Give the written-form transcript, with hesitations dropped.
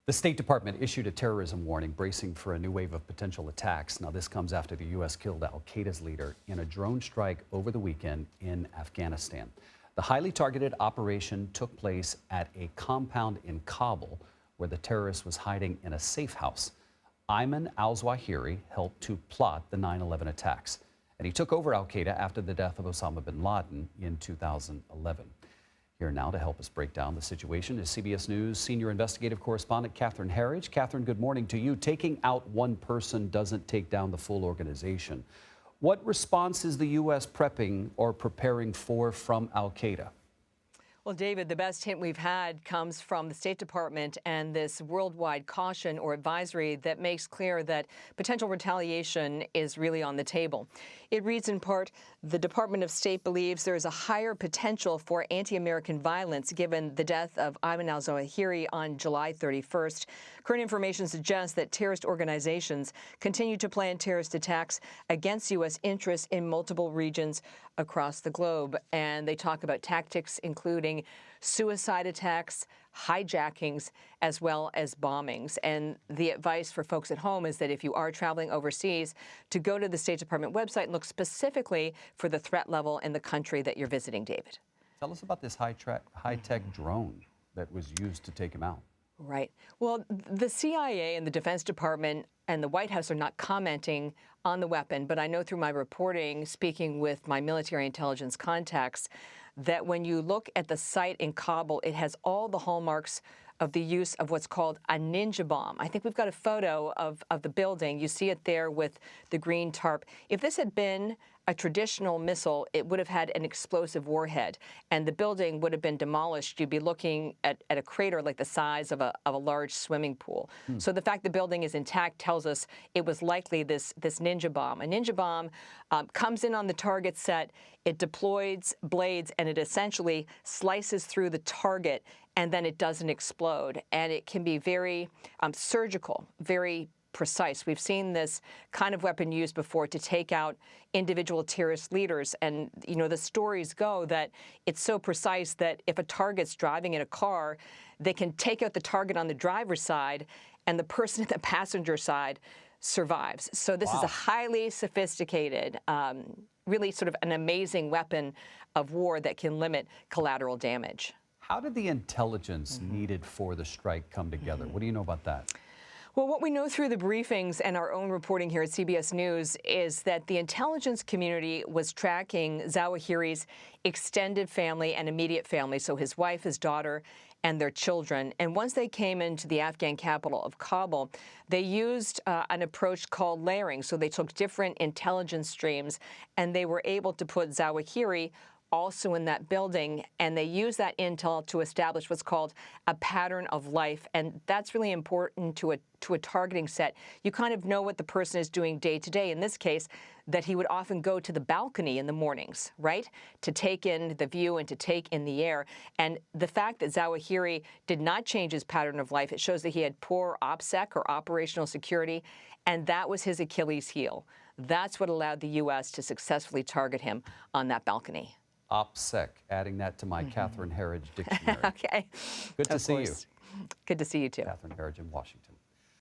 The State Department issued a terrorism warning, bracing for a new wave of potential attacks. Now, this comes after the U.S. killed al-Qaeda's leader in a drone strike over the weekend in Afghanistan. The highly targeted operation took place at a compound in Kabul, where the terrorist was hiding in a safe house. Ayman al-Zawahiri helped to plot the 9/11 attacks, and he took over al-Qaeda after the death of Osama bin Laden in 2011. Here now to help us break down the situation is CBS News senior investigative correspondent Catherine Herridge. Catherine, good morning to you. Taking out one person doesn't take down the full organization. What response is the U.S. prepping or preparing for from al-Qaeda? Well, David, the best hint we've had comes from the State Department and this worldwide caution or advisory that makes clear that potential retaliation is really on the table. It reads in part, the Department of State believes there is a higher potential for anti-American violence given the death of Ayman al-Zawahiri on July 31st. Current information suggests that terrorist organizations continue to plan terrorist attacks against U.S. interests in multiple regions across the globe. And they talk about tactics including suicide attacks, hijackings, as well as bombings. And the advice for folks at home is that if you are traveling overseas, to go to the State Department website and look specifically for the threat level in the country that you're visiting, David. Tell us about this high-tech drone that was used to take him out. Right. Well, the CIA and the Defense Department and the White House are not commenting on the weapon, but I know through my reporting, speaking with my military intelligence contacts, that when you look at the site in Kabul, it has all the hallmarks of the use of what's called a ninja bomb. I think we've got a photo of the building. You see it there with the green tarp. If this had been a traditional missile, it would have had an explosive warhead, and the building would have been demolished. You'd be looking at a crater like the size of a large swimming pool. So the fact the building is intact tells us it was likely this ninja bomb. A ninja bomb comes in on the target set, it deploys blades, and it essentially slices through the target, and then it doesn't explode. And it can be very surgical, very precise. We've seen this kind of weapon used before to take out individual terrorist leaders. And, you know, the stories go that it's so precise that if a target's driving in a car, they can take out the target on the driver's side and the person at the passenger side survives. So this is a highly sophisticated, really sort of an amazing weapon of war that can limit collateral damage. How did the intelligence needed for the strike come together? What do you know about that? Well, what we know through the briefings and our own reporting here at CBS News is that the intelligence community was tracking Zawahiri's extended family and immediate family, so his wife, his daughter, and their children. And once they came into the Afghan capital of Kabul, they used an approach called layering. So they took different intelligence streams, and they were able to put Zawahiri also in that building, and they use that intel to establish what's called a pattern of life, and that's really important to a targeting set. You kind of know what the person is doing day to day. In this case, that he would often go to the balcony in the mornings, right, to take in the view and to take in the air. And the fact that Zawahiri did not change his pattern of life, it shows that he had poor OPSEC or operational security, and that was his Achilles heel. That's what allowed the U.S. to successfully target him on that balcony. OPSEC, adding that to my Catherine Herridge dictionary. Okay. Good to see you. Good to see you too. Catherine Herridge in Washington.